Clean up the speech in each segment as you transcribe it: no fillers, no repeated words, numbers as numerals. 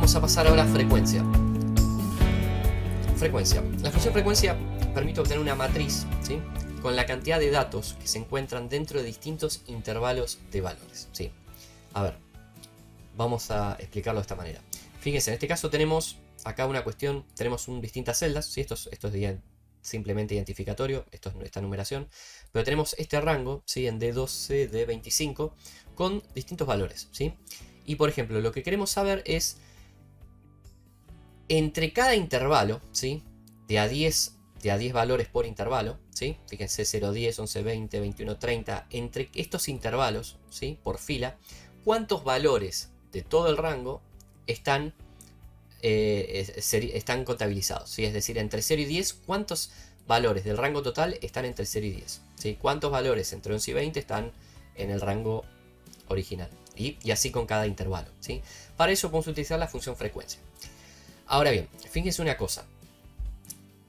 Vamos a pasar ahora a frecuencia. Frecuencia. La función frecuencia permite obtener una matriz, ¿sí?, con la cantidad de datos que se encuentran dentro de distintos intervalos de valores, ¿sí? A ver, vamos a explicarlo de esta manera. Fíjense, en este caso tenemos acá una cuestión, tenemos distintas celdas, ¿sí? Esto es simplemente identificatorio, esto es esta numeración, pero tenemos este rango, ¿sí?, en D12, D25, con distintos valores, ¿sí? Y por ejemplo, lo que queremos saber es entre cada intervalo, ¿sí?, de a 10 valores por intervalo, ¿sí? Fíjense, 0, 10, 11, 20, 21, 30, entre estos intervalos, ¿sí?, por fila, ¿cuántos valores de todo el rango están contabilizados? ¿Sí? Es decir, entre 0 y 10, ¿cuántos valores del rango total están entre 0 y 10? ¿Sí? ¿Cuántos valores entre 11 y 20 están en el rango original? Y así con cada intervalo, ¿sí? Para eso podemos utilizar la función frecuencia. Ahora bien, fíjense una cosa.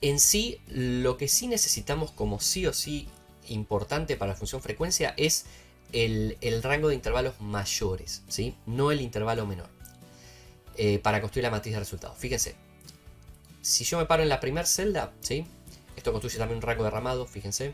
En sí, lo que sí necesitamos como sí o sí importante para la función frecuencia es el rango de intervalos mayores, ¿sí?, no el intervalo menor, para construir la matriz de resultados. Fíjense, si yo me paro en la primera celda, ¿sí?, esto construye también un rango derramado, fíjense.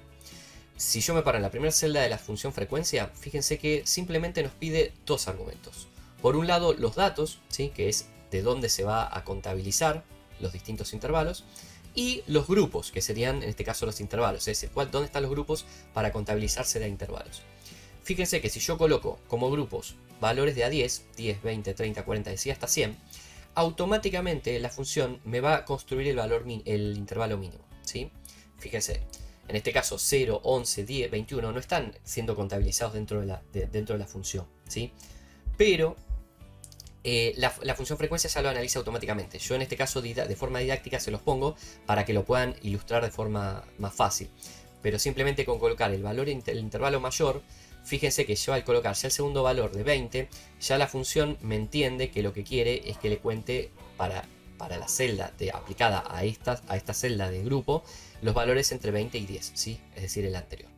Si yo me paro en la primera celda de la función frecuencia, fíjense que simplemente nos pide dos argumentos. Por un lado, los datos, ¿sí?, que es de dónde se va a contabilizar los distintos intervalos, y los grupos, que serían en este caso los intervalos, es decir, dónde están los grupos para contabilizarse de intervalos. Fíjense que si yo coloco como grupos valores de a 10, 10, 20, 30, 40, decía hasta 100, automáticamente la función me va a construir el intervalo mínimo, ¿sí? Fíjense, en este caso 0, 11, 10, 21 no están siendo contabilizados dentro de la función, ¿sí? Pero la función frecuencia ya lo analiza automáticamente. Yo en este caso de forma didáctica se los pongo para que lo puedan ilustrar de forma más fácil. Pero simplemente con colocar el valor el intervalo mayor, fíjense que yo al colocar ya el segundo valor de 20, ya la función me entiende que lo que quiere es que le cuente para la celda aplicada a esta celda de grupo los valores entre 20 y 10, ¿sí?, es decir, el anterior,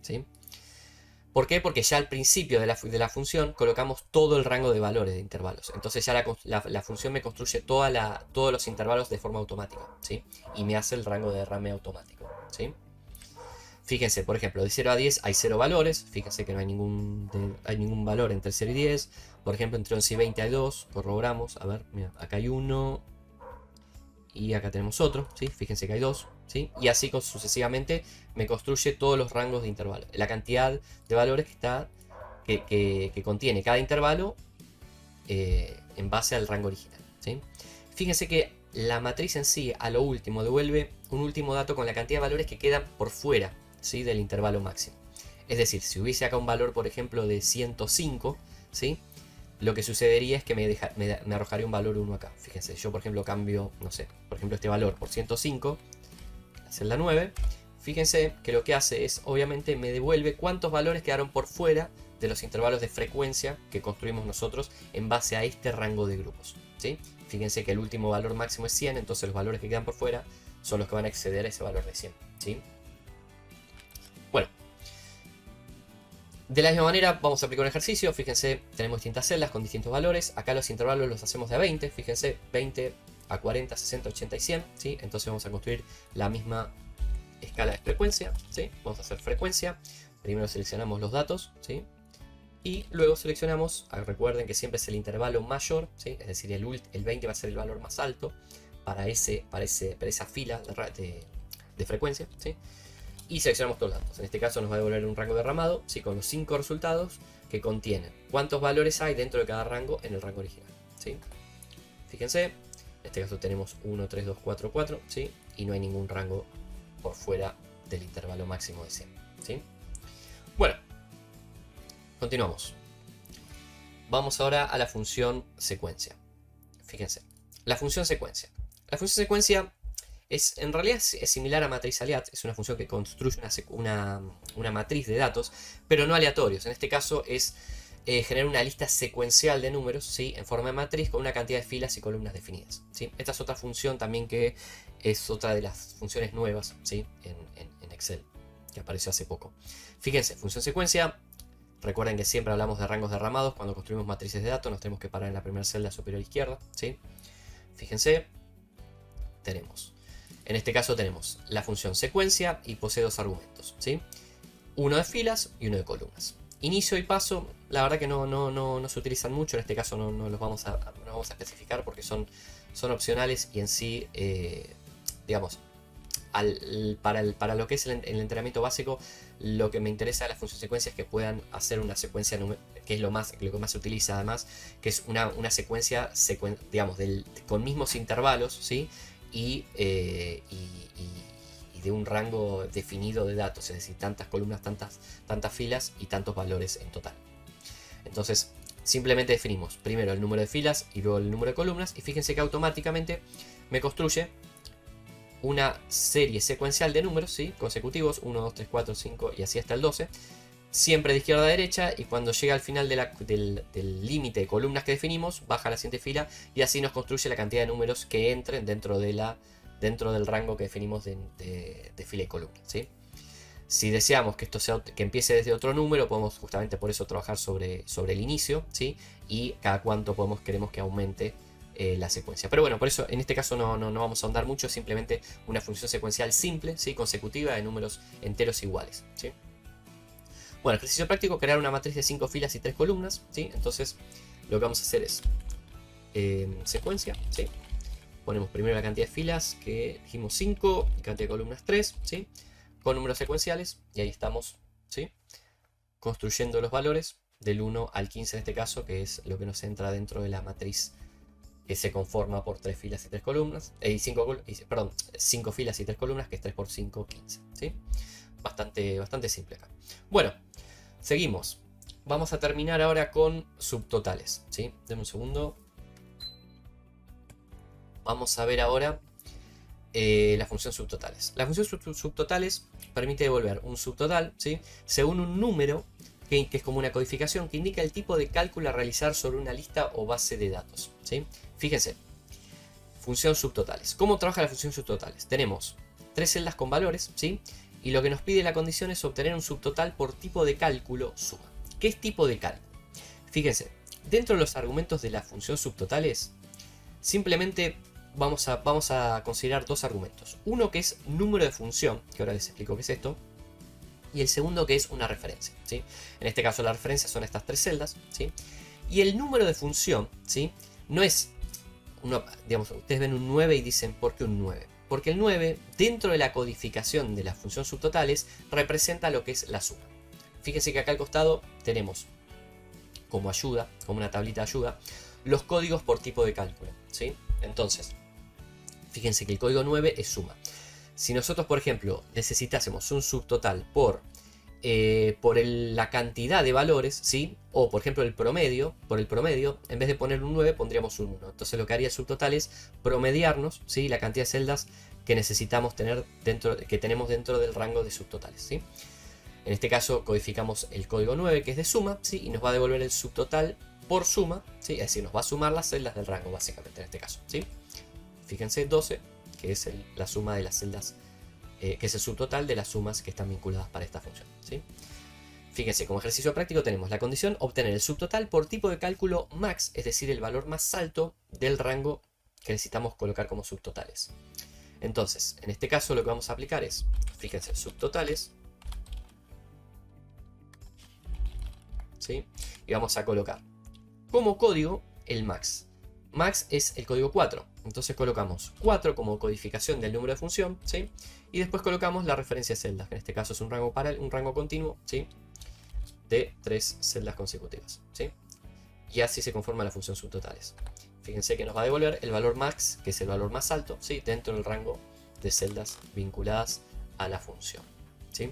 ¿sí? ¿Por qué? Porque ya al principio de la función colocamos todo el rango de valores de intervalos. Entonces ya la función me construye todos los intervalos de forma automática, ¿sí?, y me hace el rango de derrame automático, ¿sí? Fíjense, por ejemplo, de 0 a 10 hay 0 valores. Fíjense que no hay ningún valor entre 0 y 10. Por ejemplo, entre 11 y 20 hay 2. Corroboramos. A ver, mira, acá hay 1. Y acá tenemos otro, ¿sí? Fíjense que hay 2, ¿sí? Y así sucesivamente me construye todos los rangos de intervalo. La cantidad de valores que contiene cada intervalo en base al rango original, ¿sí? Fíjense que la matriz en sí, a lo último, devuelve un último dato con la cantidad de valores que quedan por fuera, ¿sí?, del intervalo máximo. Es decir, si hubiese acá un valor, por ejemplo, de 105, ¿sí?, lo que sucedería es que me arrojaría un valor 1 acá. Fíjense, yo por ejemplo cambio, no sé, por ejemplo este valor por 105, la celda 9. Fíjense que lo que hace es, obviamente, me devuelve cuántos valores quedaron por fuera de los intervalos de frecuencia que construimos nosotros en base a este rango de grupos, ¿sí? Fíjense que el último valor máximo es 100, entonces los valores que quedan por fuera son los que van a exceder a ese valor de 100, ¿sí? Bueno, de la misma manera vamos a aplicar un ejercicio. Fíjense, tenemos distintas celdas con distintos valores. Acá los intervalos los hacemos de a 20. Fíjense, 20 a 40, 60, 80 y 100, ¿sí? Entonces vamos a construir la misma escala de frecuencia, ¿sí? Vamos a hacer frecuencia. Primero seleccionamos los datos, ¿sí?, y luego seleccionamos, recuerden que siempre es el intervalo mayor, ¿sí?, es decir, el 20 va a ser el valor más alto para esa fila de frecuencia, ¿sí? Y seleccionamos todos los datos. En este caso nos va a devolver un rango derramado, ¿sí?, con los 5 resultados que contienen cuántos valores hay dentro de cada rango en el rango original, ¿sí? Fíjense, en este caso tenemos 1, 3, 2, 4, 4, ¿sí?, y no hay ningún rango por fuera del intervalo máximo de 100, ¿sí? Bueno, continuamos. Vamos ahora a la función secuencia. Fíjense, la función secuencia. La función secuencia en realidad es similar a matriz Aliat. Es una función que construye una matriz de datos, pero no aleatorios. En este caso es generar una lista secuencial de números, ¿sí?, en forma de matriz con una cantidad de filas y columnas definidas, ¿sí? Esta es otra función también que es otra de las funciones nuevas, ¿sí?, en Excel, que apareció hace poco. Fíjense, función secuencia Recuerden que siempre hablamos de rangos derramados. Cuando construimos matrices de datos nos tenemos que parar en la primera celda superior izquierda, ¿sí? Fíjense, en este caso tenemos la función secuencia y posee dos argumentos, ¿sí? Uno de filas y uno de columnas. Inicio y paso, la verdad que no se utilizan mucho. En este caso no los vamos a especificar porque son opcionales y en sí, digamos, para lo que es el entrenamiento básico, lo que me interesa de la función secuencia es que puedan hacer una secuencia, que es lo que más se utiliza además, que es una secuencia, digamos, con mismos intervalos, ¿sí? Y de un rango definido de datos, es decir, tantas columnas, tantas filas y tantos valores en total. Entonces, simplemente definimos primero el número de filas y luego el número de columnas, y fíjense que automáticamente me construye una serie secuencial de números, ¿sí? Consecutivos, 1, 2, 3, 4, 5 y así hasta el 12, siempre de izquierda a derecha, y cuando llega al final del límite de columnas que definimos, baja la siguiente fila y así nos construye la cantidad de números que entren dentro del rango que definimos de fila y columna, ¿sí? Si deseamos que esto que empiece desde otro número, podemos justamente por eso trabajar sobre el inicio, ¿sí? Y cada cuánto queremos que aumente la secuencia. Pero bueno, por eso en este caso no vamos a ahondar mucho, simplemente una función secuencial simple, ¿sí? Consecutiva de números enteros iguales, ¿sí? Bueno, ejercicio práctico: crear una matriz de 5 filas y 3 columnas, ¿sí? Entonces lo que vamos a hacer es secuencia, ¿sí? Ponemos primero la cantidad de filas, que dijimos 5, y cantidad de columnas 3, ¿sí? Con números secuenciales, y ahí estamos, ¿sí? Construyendo los valores del 1 al 15 en este caso, que es lo que nos entra dentro de la matriz que se conforma por 3 filas y 3 columnas, 5 filas y 3 columnas, que es 3 por 5, 15, ¿sí? Bastante simple acá. Bueno, seguimos. Vamos a terminar ahora con subtotales, ¿sí? Denme un segundo. Vamos a ver ahora la función subtotales. La función subtotales permite devolver un subtotal, ¿sí? Según un número que es como una codificación que indica el tipo de cálculo a realizar sobre una lista o base de datos, ¿sí? Fíjense, función subtotales. ¿Cómo trabaja la función subtotales? Tenemos 3 celdas con valores, ¿sí? Y lo que nos pide la condición es obtener un subtotal por tipo de cálculo suma. ¿Qué es tipo de cálculo? Fíjense, dentro de los argumentos de la función subtotales, simplemente vamos a considerar dos argumentos. Uno que es número de función, que ahora les explico qué es esto, y el segundo que es una referencia, ¿sí? En este caso la referencia son estas 3 celdas, ¿sí? Y el número de función, ¿sí? No es, digamos, ustedes ven un 9 y dicen, ¿por qué un 9? Porque el 9, dentro de la codificación de la función subtotales, representa lo que es la suma. Fíjense que acá al costado tenemos como ayuda, como una tablita de ayuda, los códigos por tipo de cálculo, ¿sí? Entonces, fíjense que el código 9 es suma. Si nosotros, por ejemplo, necesitásemos un subtotal por la cantidad de valores, ¿sí? O por ejemplo por el promedio, en vez de poner un 9 pondríamos un 1. Entonces lo que haría el subtotal es promediarnos, ¿sí? La cantidad de celdas que necesitamos tener que tenemos dentro del rango de subtotales, ¿sí? En este caso codificamos el código 9, que es de suma, ¿sí? Y nos va a devolver el subtotal por suma, ¿sí? Es decir, nos va a sumar las celdas del rango básicamente en este caso, ¿sí? Fíjense, 12, que es la suma de las celdas, que es el subtotal de las sumas que están vinculadas para esta función, ¿sí? Fíjense, como ejercicio práctico tenemos la condición: obtener el subtotal por tipo de cálculo max, es decir, el valor más alto del rango que necesitamos colocar como subtotales. Entonces, en este caso lo que vamos a aplicar es, fíjense, subtotales, ¿sí? Y vamos a colocar como código el max. Max es el código 4. Entonces colocamos 4 como codificación del número de función, ¿sí? Y después colocamos la referencia de celdas, que en este caso es un rango continuo, ¿sí? De 3 celdas consecutivas, ¿sí? Y así se conforma la función subtotales. Fíjense que nos va a devolver el valor max, que es el valor más alto, ¿sí? Dentro del rango de celdas vinculadas a la función, ¿sí?